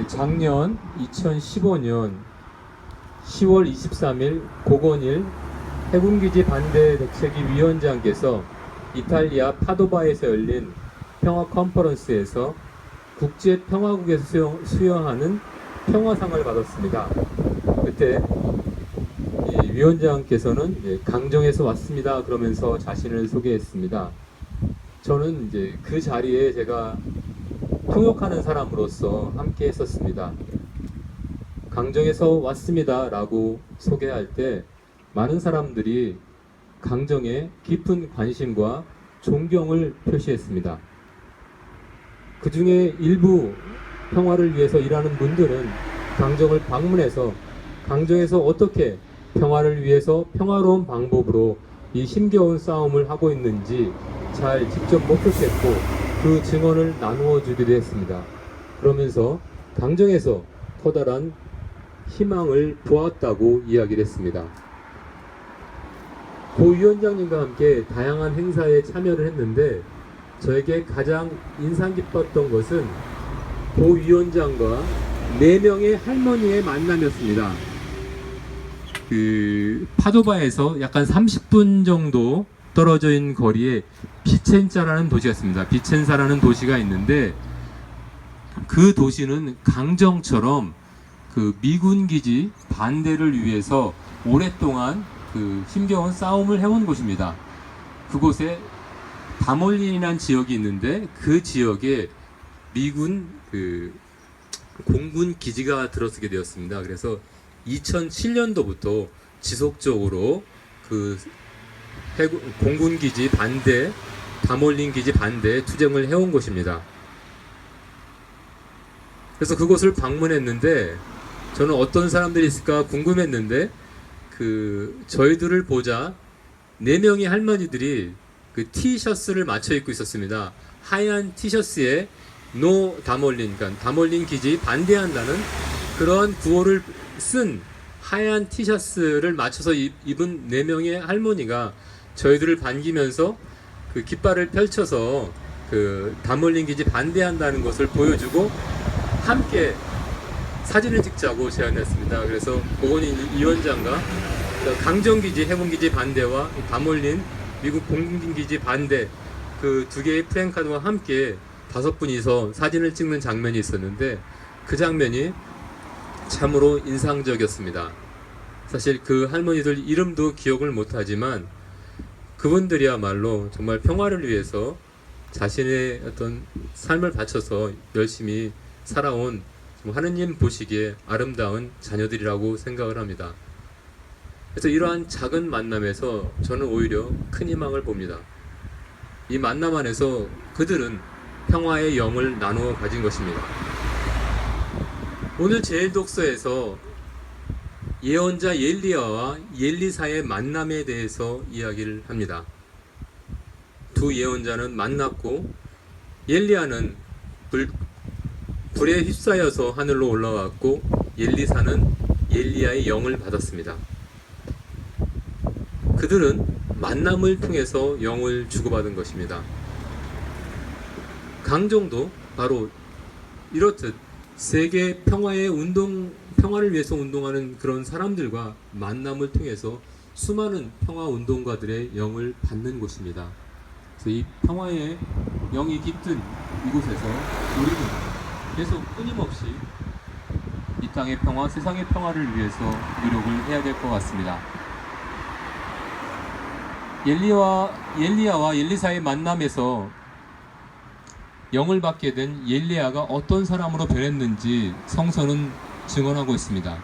작년 2015년 10월 23일 고건일 해군기지 반대 대책위 위원장께서 이탈리아 파도바에서 열린 평화 컨퍼런스에서 국제 평화국에서 수여하는 평화상을 받았습니다. 그때 이 위원장께서는 강정에서 왔습니다 그러면서 자신을 소개했습니다. 저는 이제 그 자리에 제가 통역하는 사람으로서 함께 했었습니다. 강정에서 왔습니다 라고 소개할 때 많은 사람들이 강정에 깊은 관심과 존경을 표시했습니다. 그 중에 일부 평화를 위해서 일하는 분들은 강정을 방문해서 강정에서 어떻게 평화를 위해서 평화로운 방법으로 이 힘겨운 싸움을 하고 있는지 잘 직접 목격했고 그 증언을 나누어 주기도 했습니다. 그러면서 강정에서 커다란 희망을 보았다고 이야기를 했습니다. 고 위원장님과 함께 다양한 행사에 참여를 했는데 저에게 가장 인상 깊었던 것은 고 위원장과 4명의 할머니의 만남이었습니다. 그 파도바에서 약간 30분 정도 떨어져 있는 거리에 비첸자라는 도시가 있습니다. 비첸사라는 도시가 있는데 그 도시는 강정처럼 그 미군 기지 반대를 위해서 오랫동안 그 힘겨운 싸움을 해온 곳입니다. 그곳에 다몰린이라는 지역이 있는데 그 지역에 미군 그 공군 기지가 들어서게 되었습니다. 그래서 2007년도부터 지속적으로 그 공군 기지 반대, 다몰린 기지 반대 투쟁을 해온 곳입니다. 그래서 그곳을 방문했는데 저는 어떤 사람들이 있을까 궁금했는데 저희들을 보자 4명의 할머니들이 그 티셔츠를 맞춰 입고 있었습니다. 하얀 티셔츠에 노 다몰린, 그러니까 다몰린 기지 반대한다는 그런 구호를 쓴 하얀 티셔츠를 맞춰서 입은 4명의 할머니가 저희들을 반기면서 그 깃발을 펼쳐서 그 다몰린 기지 반대한다는 것을 보여주고 함께 사진을 찍자고 제안했습니다. 그래서 고건희 위원장과 강정기지 해군기지 반대와 다몰린 미국 공군기지 반대 그 2개의 프랭카드와 함께 5분이서 사진을 찍는 장면이 있었는데 그 장면이 참으로 인상적이었습니다. 사실 그 할머니들 이름도 기억을 못하지만 그분들이야말로 정말 평화를 위해서 자신의 어떤 삶을 바쳐서 열심히 살아온 하느님 보시기에 아름다운 자녀들이라고 생각을 합니다. 그래서 이러한 작은 만남에서 저는 오히려 큰 희망을 봅니다. 이 만남 안에서 그들은 평화의 영을 나누어 가진 것입니다. 오늘 제1독서에서 예언자 엘리야와 엘리사의 만남에 대해서 이야기를 합니다. 두 예언자는 만났고 엘리야는 불에 휩싸여서 하늘로 올라왔고 엘리사는 엘리야의 영을 받았습니다. 그들은 만남을 통해서 영을 주고받은 것입니다. 강정도 바로 이렇듯 세계 평화를 위해서 운동하는 그런 사람들과 만남을 통해서 수많은 평화 운동가들의 영을 받는 곳입니다. 그래서 이 평화의 영이 깃든 이곳에서 우리는 계속 끊임없이 이 땅의 평화, 세상의 평화를 위해서 노력을 해야 될 것 같습니다. 엘리야와 엘리사의 만남에서 영을 받게 된 엘리야가 어떤 사람으로 변했는지 성서는 증언하고 있습니다.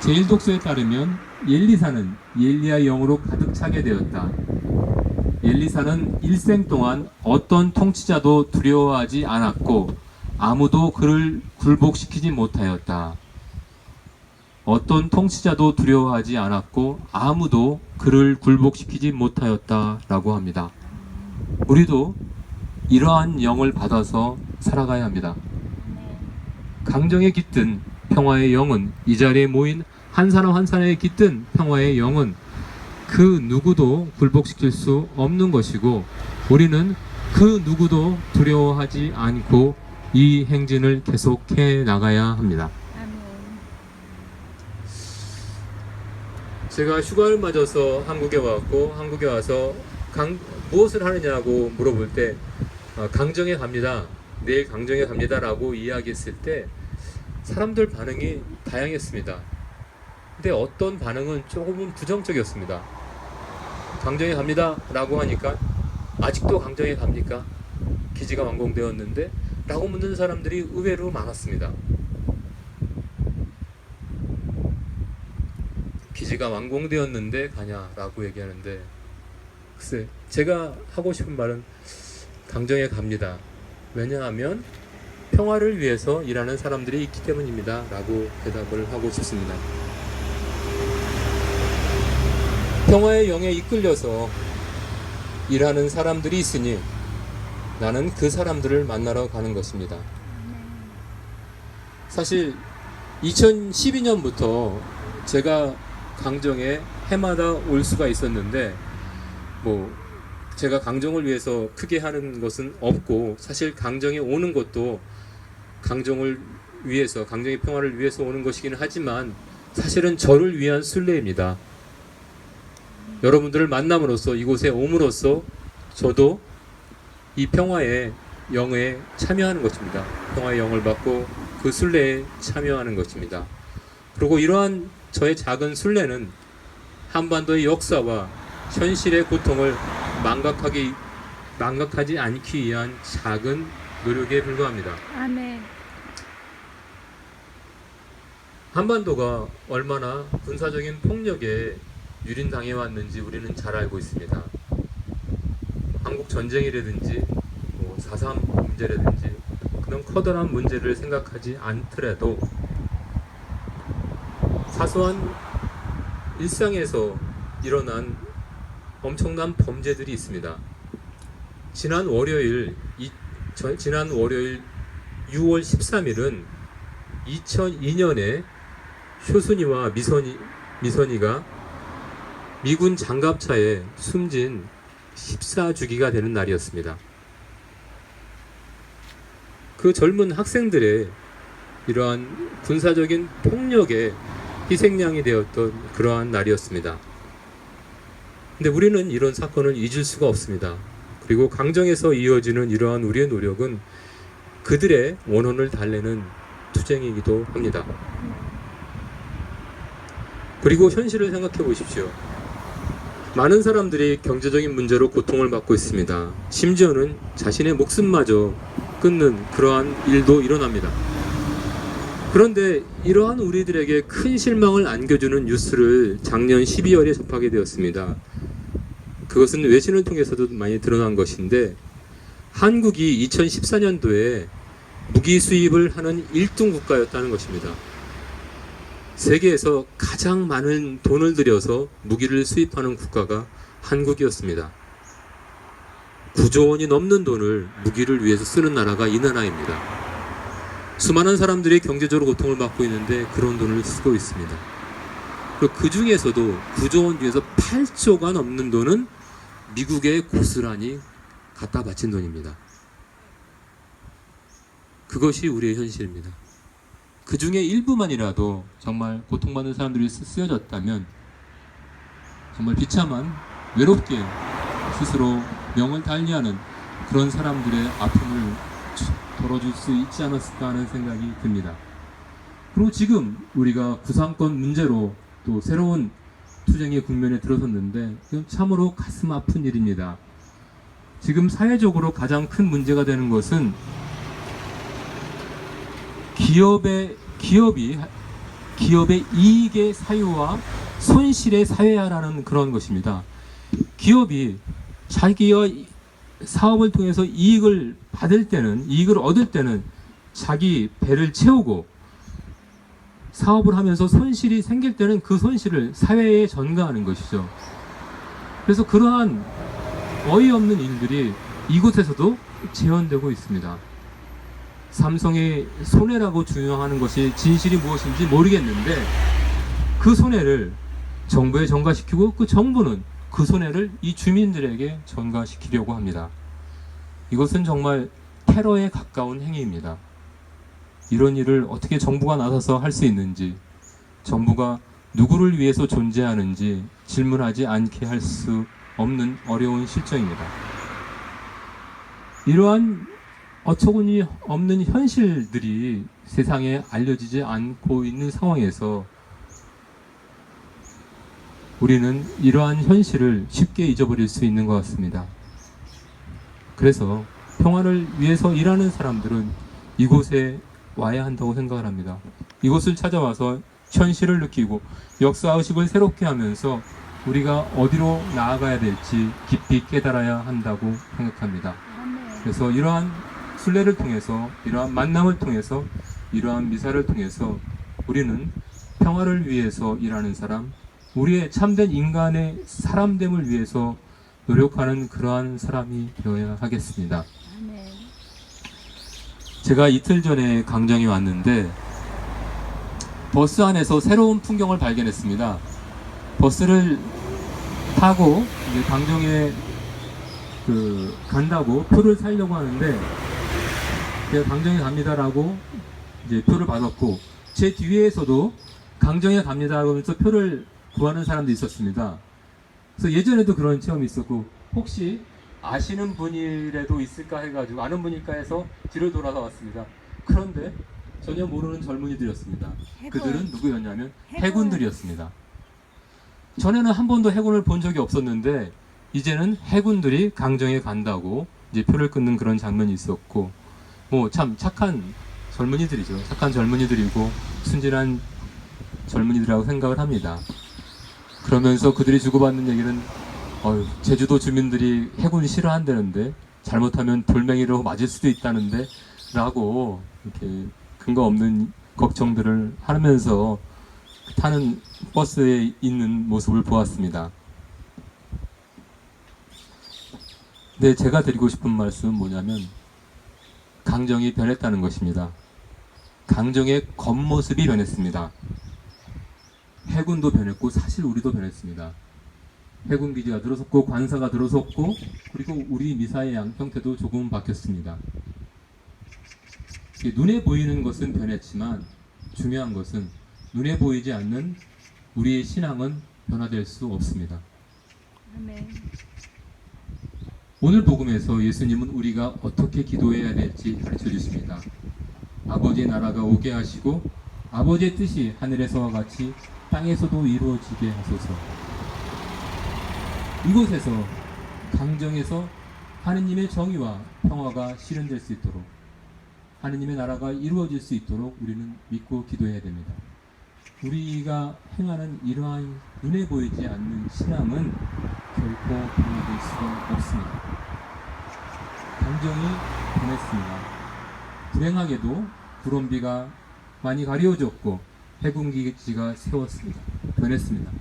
제1독서에 따르면 엘리사는 엘리야의 영으로 가득 차게 되었다. 엘리사는 일생 동안 어떤 통치자도 두려워하지 않았고 아무도 그를 굴복시키지 못하였다. 어떤 통치자도 두려워하지 않았고 아무도 그를 굴복시키지 못하였다 라고 합니다. 우리도 이러한 영을 받아서 살아가야 합니다. 강정에 깃든 평화의 영은, 이 자리에 모인 한 사람 한 사람에 깃든 평화의 영은 그 누구도 굴복시킬 수 없는 것이고 우리는 그 누구도 두려워하지 않고 이 행진을 계속해 나가야 합니다. 아멘. 제가 휴가를 맞아서 한국에 왔고, 한국에 와서 무엇을 하느냐고 물어볼 때 강정에 갑니다, 내일 강정에 갑니다 라고 이야기했을 때 사람들 반응이 다양했습니다. 근데 어떤 반응은 조금은 부정적이었습니다. 강정에 갑니다 라고 하니까 아직도 강정에 갑니까? 기지가 완공되었는데? 라고 묻는 사람들이 의외로 많았습니다. 기지가 완공되었는데 가냐라고 얘기하는데, 글쎄 제가 하고 싶은 말은 강정에 갑니다. 왜냐하면 평화를 위해서 일하는 사람들이 있기 때문입니다 라고 대답을 하고 싶습니다. 평화의 영에 이끌려서 일하는 사람들이 있으니 나는 그 사람들을 만나러 가는 것입니다. 사실 2012년부터 제가 강정에 해마다 올 수가 있었는데, 제가 강정을 위해서 크게 하는 것은 없고, 사실 강정에 오는 것도 강정을 위해서, 강정의 평화를 위해서 오는 것이기는 하지만 사실은 저를 위한 순례입니다. 여러분들을 만남으로써, 이곳에 옴으로써 저도 이 평화의 영에 참여하는 것입니다. 평화의 영을 받고 그 순례에 참여하는 것입니다. 그리고 이러한 저의 작은 순례는 한반도의 역사와 현실의 고통을 망각하지 않기 위한 작은 노력에 불과합니다. 아멘. 한반도가 얼마나 군사적인 폭력에 유린당해 왔는지 우리는 잘 알고 있습니다. 한국 전쟁이라든지 4.3 문제라든지 그런 커다란 문제를 생각하지 않더라도 사소한 일상에서 일어난 엄청난 범죄들이 있습니다. 지난 월요일 6월 13일은 2002년에 효순이와 미선이가 미군 장갑차에 숨진 14주기가 되는 날이었습니다. 그 젊은 학생들의 이러한 군사적인 폭력의 희생양이 되었던 그러한 날이었습니다. 근데 우리는 이런 사건을 잊을 수가 없습니다. 그리고 강정에서 이어지는 이러한 우리의 노력은 그들의 원혼을 달래는 투쟁이기도 합니다. 그리고 현실을 생각해 보십시오. 많은 사람들이 경제적인 문제로 고통을 받고 있습니다. 심지어는 자신의 목숨마저 끊는 그러한 일도 일어납니다. 그런데 이러한 우리들에게 큰 실망을 안겨주는 뉴스를 작년 12월에 접하게 되었습니다. 그것은 외신을 통해서도 많이 드러난 것인데, 한국이 2014년도에 무기 수입을 하는 1등 국가였다는 것입니다. 세계에서 가장 많은 돈을 들여서 무기를 수입하는 국가가 한국이었습니다. 9조 원이 넘는 돈을 무기를 위해서 쓰는 나라가 이 나라입니다. 수많은 사람들이 경제적으로 고통을 받고 있는데 그런 돈을 쓰고 있습니다. 그리고 그 중에서도 9조 원 중에서 8조가 넘는 돈은 미국에 고스란히 갖다 바친 돈입니다. 그것이 우리의 현실입니다. 그 중에 일부만이라도 정말 고통받는 사람들이 쓰여졌다면 정말 비참한, 외롭게 스스로 명을 달리하는 그런 사람들의 아픔을 덜어줄 수 있지 않았을까 하는 생각이 듭니다. 그리고 지금 우리가 구상권 문제로 또 새로운 투쟁의 국면에 들어섰는데 참으로 가슴 아픈 일입니다. 지금 사회적으로 가장 큰 문제가 되는 것은 기업의 이익의 사유와 손실의 사회화라는 그런 것입니다. 기업이 자기가 사업을 통해서 이익을 얻을 때는 자기 배를 채우고, 사업을 하면서 손실이 생길 때는 그 손실을 사회에 전가하는 것이죠. 그래서 그러한 어이없는 일들이 이곳에서도 재현되고 있습니다. 삼성의 손해라고 주장하는 것이 진실이 무엇인지 모르겠는데, 그 손해를 정부에 전가시키고 그 정부는 그 손해를 이 주민들에게 전가시키려고 합니다. 이것은 정말 테러에 가까운 행위입니다. 이런 일을 어떻게 정부가 나서서 할 수 있는지, 정부가 누구를 위해서 존재하는지 질문하지 않게 할 수 없는 어려운 실정입니다. 이러한 어처구니 없는 현실들이 세상에 알려지지 않고 있는 상황에서 우리는 이러한 현실을 쉽게 잊어버릴 수 있는 것 같습니다. 그래서 평화를 위해서 일하는 사람들은 이곳에 와야 한다고 생각을 합니다. 이곳을 찾아와서 현실을 느끼고 역사의식을 새롭게 하면서 우리가 어디로 나아가야 될지 깊이 깨달아야 한다고 생각합니다. 그래서 이러한 순례를 통해서, 이러한 만남을 통해서, 이러한 미사를 통해서 우리는 평화를 위해서 일하는 사람, 우리의 참된 인간의 사람됨을 위해서 노력하는 그러한 사람이 되어야 하겠습니다. 제가 이틀 전에 강정에 왔는데 버스 안에서 새로운 풍경을 발견했습니다. 버스를 타고 이제 강정에 간다고 표를 사려고 하는데, 제가 강정에 갑니다라고 이제 표를 받았고, 제 뒤에서도 강정에 갑니다 하면서 표를 구하는 사람도 있었습니다. 그래서 예전에도 그런 체험이 있었고, 혹시 아시는 분이라도 있을까 해가지고, 아는 분일까 해서 뒤를 돌아서 왔습니다. 그런데 전혀 모르는 젊은이들이었습니다. 그들은 누구였냐면 해군들이었습니다. 전에는 한 번도 해군을 본 적이 없었는데 이제는 해군들이 강정에 간다고 이제 표를 끊는 그런 장면이 있었고, 뭐 참 착한 젊은이들이죠. 착한 젊은이들이고 순진한 젊은이들이라고 생각을 합니다. 그러면서 그들이 주고받는 얘기는 제주도 주민들이 해군 싫어한다는데 잘못하면 돌멩이로 맞을 수도 있다는데 라고 이렇게 근거 없는 걱정들을 하면서 타는 버스에 있는 모습을 보았습니다. 네, 제가 드리고 싶은 말씀은 뭐냐면 강정이 변했다는 것입니다. 강정의 겉모습이 변했습니다. 해군도 변했고 사실 우리도 변했습니다. 해군 기지가 들어섰고 관사가 들어섰고, 그리고 우리 미사의 형태도 조금 바뀌었습니다. 눈에 보이는 것은 변했지만 중요한 것은 눈에 보이지 않는 우리의 신앙은 변화될 수 없습니다. 아멘. 오늘 복음에서 예수님은 우리가 어떻게 기도해야 될지 가르쳐 주십니다. 아버지의 나라가 오게 하시고 아버지의 뜻이 하늘에서와 같이 땅에서도 이루어지게 하소서. 이곳에서 강정에서 하느님의 정의와 평화가 실현될 수 있도록, 하느님의 나라가 이루어질 수 있도록 우리는 믿고 기도해야 됩니다. 우리가 행하는 이러한 눈에 보이지 않는 신앙은 결코 변화될 수가 없습니다. 강정이 변했습니다. 불행하게도 구름비가 많이 가려졌고 해군기지가 세웠습니다. 변했습니다.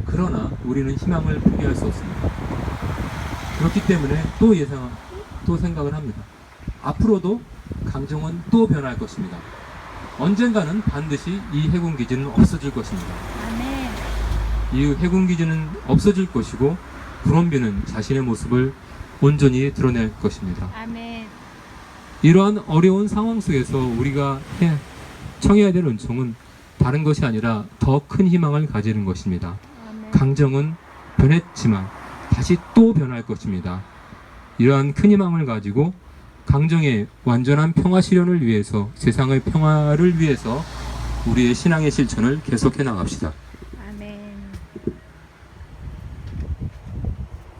그러나 우리는 희망을 포기할 수 없습니다. 그렇기 때문에 또 생각을 합니다. 앞으로도 강정은 또 변할 것입니다. 언젠가는 반드시 이 해군기지는 없어질 것입니다. 아멘. 이 해군기지는 없어질 것이고 구름비는 자신의 모습을 온전히 드러낼 것입니다. 아멘. 이러한 어려운 상황 속에서 우리가 청해야 될 은총은 다른 것이 아니라 더 큰 희망을 가지는 것입니다. 아멘. 강정은 변했지만 다시 또 변할 것입니다. 이러한 큰 희망을 가지고 강정의 완전한 평화 실현을 위해서, 세상의 평화를 위해서 우리의 신앙의 실천을 계속해 나갑시다.